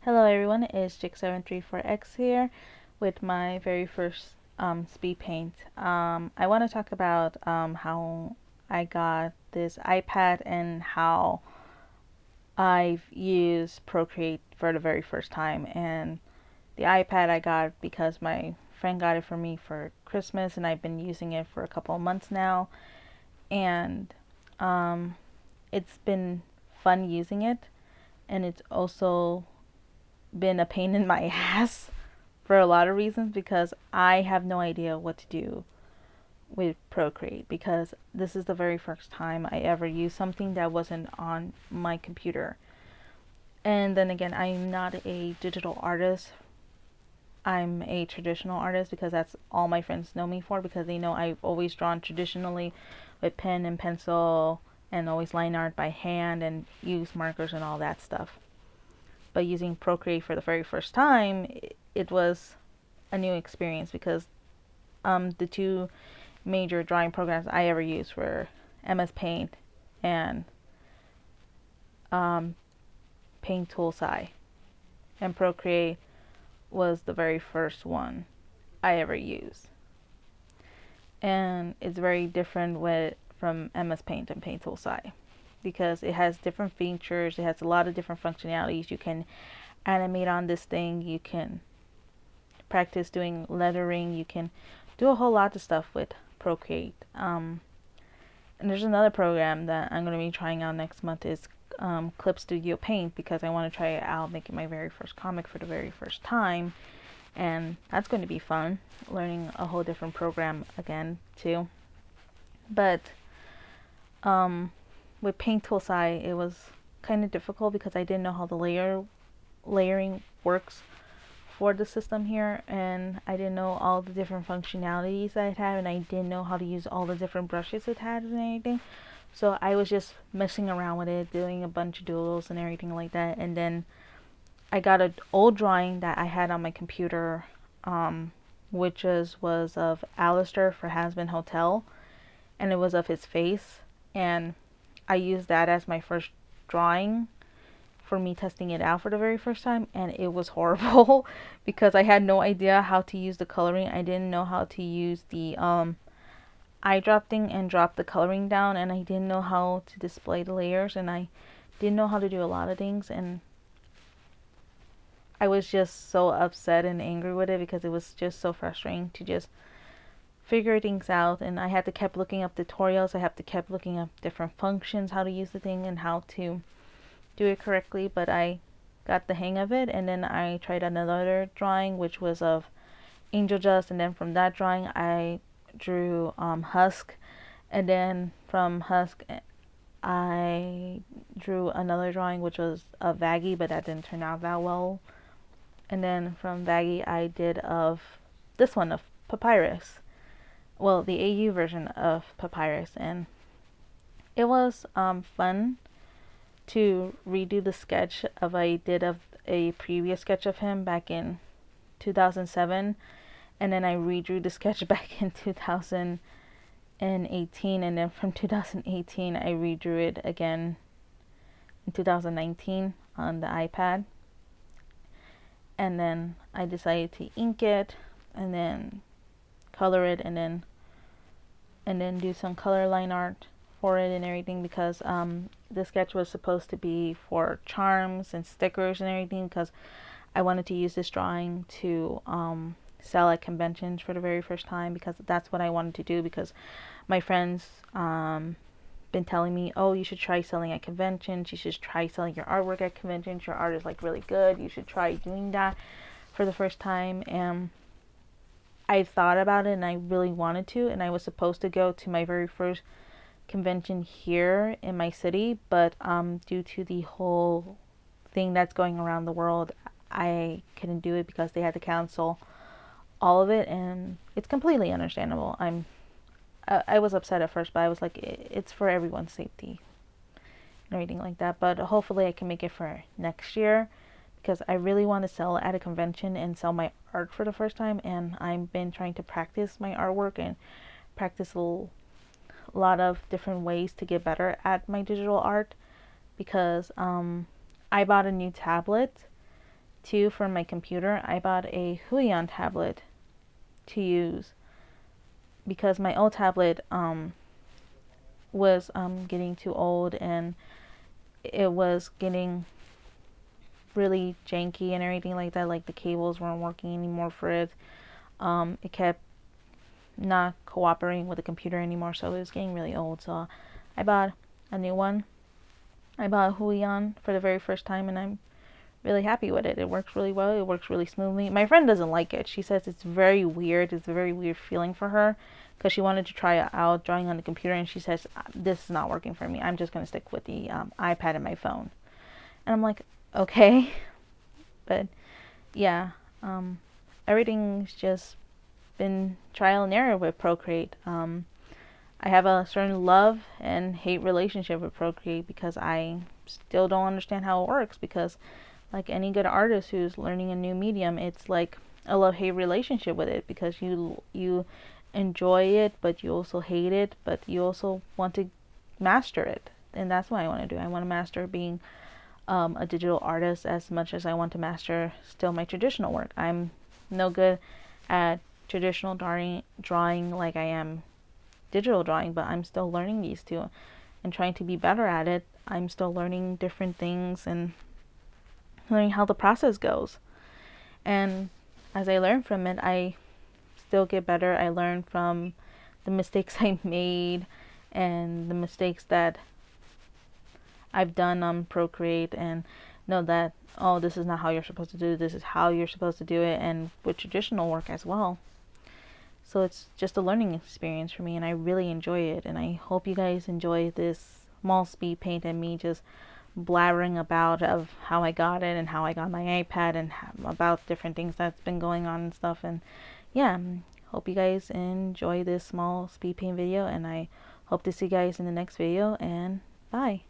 Hello everyone, it's Jig734X here with my very first speed paint. I want to talk about how I got this iPad and how I've used Procreate for the very first time. And the iPad I got because my friend got it for me for Christmas, and I've been using it for a couple of months now. And um, it's been fun using it, and it's also been a pain in my ass for a lot of reasons because I have no idea what to do with Procreate because this is the very first time I ever used something that wasn't on my computer. And then again, I'm not a digital artist. I'm a traditional artist because that's all my friends know me for, because they know I've always drawn traditionally with pen and pencil and always line art by hand and use markers and all that stuff. But using Procreate for the very first time, it was a new experience because the two major drawing programs I ever used were MS Paint and um, Paint Tool SI. And Procreate was the very first one I ever used. And it's very different from MS Paint and Paint Tool SI because it has different features, it has a lot of different functionalities. You can animate on this thing, you can practice doing lettering, you can do a whole lot of stuff with Procreate. And there's another program that I'm going to be trying out next month is Clip Studio Paint, because I want to try it out making my very first comic for the very first time, and that's going to be fun, learning a whole different program again too. But with Paint Tool SI, it was kind of difficult because I didn't know how the layering works for the system here, and I didn't know all the different functionalities that it had, and I didn't know how to use all the different brushes it had and everything. So I was just messing around with it, doing a bunch of doodles and everything like that. And then I got an old drawing that I had on my computer, which was of Alistair for Hazbin Hotel, and it was of his face, and I used that as my first drawing for me testing it out for the very first time, and it was horrible because I had no idea how to use the coloring. I didn't know how to use the eyedrop thing and drop the coloring down, and I didn't know how to display the layers, and I didn't know how to do a lot of things, and I was just so upset and angry with it because it was just so frustrating to just figure things out. And I had to keep looking up tutorials, I have to keep looking up different functions, how to use the thing and how to do it correctly. But I got the hang of it, and then I tried another drawing which was of Angel Dust, and then from that drawing I drew Husk, and then from Husk I drew another drawing which was of Vaggie, but that didn't turn out that well. And then from Vaggie I did of this one, of Papyrus, well, the AU version of Papyrus, and it was fun to redo the sketch of I did of a previous sketch of him back in 2007, and then I redrew the sketch back in 2018, and then from 2018 I redrew it again in 2019 on the iPad, and then I decided to ink it and then color it, and then do some color line art for it and everything, because the sketch was supposed to be for charms and stickers and everything, because I wanted to use this drawing to sell at conventions for the very first time, because that's what I wanted to do, because my friends been telling me, oh, you should try selling at conventions, you should try selling your artwork at conventions, your art is like really good, you should try doing that for the first time. And I thought about it and I really wanted to, and I was supposed to go to my very first convention here in my city, but due to the whole thing that's going around the world, I couldn't do it because they had to cancel all of it, and it's completely understandable. I was upset at first, but I was like, it's for everyone's safety and everything like that. But hopefully I can make it for next year, because I really want to sell at a convention and sell my art for the first time, and I've been trying to practice my artwork and practice a lot of different ways to get better at my digital art, because I bought a new tablet too, for my computer, I bought a Huion tablet to use because my old tablet was getting too old, and it was getting really janky and everything like that. Like the cables weren't working anymore for it. It kept not cooperating with the computer anymore, so it was getting really old. So I bought a new one. I bought Huion for the very first time, and I'm really happy with it. It works really well. It works really smoothly. My friend doesn't like it. She says it's very weird. It's a very weird feeling for her because she wanted to try it out drawing on the computer, and she says this is not working for me. I'm just gonna stick with the iPad and my phone. And I'm like, okay, but yeah, everything's just been trial and error with Procreate. I have a certain love and hate relationship with Procreate because I still don't understand how it works. Because, like any good artist who's learning a new medium, it's like a love-hate relationship with it because you enjoy it, but you also hate it, but you also want to master it, and that's what I want to do. I want to master being a digital artist as much as I want to master still my traditional work. I'm no good at traditional drawing like I am digital drawing, but I'm still learning these two and trying to be better at it. I'm still learning different things and learning how the process goes. And as I learn from it, I still get better. I learn from the mistakes I made and the mistakes that I've done on Procreate, and know that, oh, this is not how you're supposed to do it. This is how you're supposed to do it, and with traditional work as well. So it's just a learning experience for me, and I really enjoy it. And I hope you guys enjoy this small speed paint and me just blabbering about of how I got it and how I got my iPad and about different things that's been going on and stuff. And yeah, hope you guys enjoy this small speed paint video, and I hope to see you guys in the next video, and bye.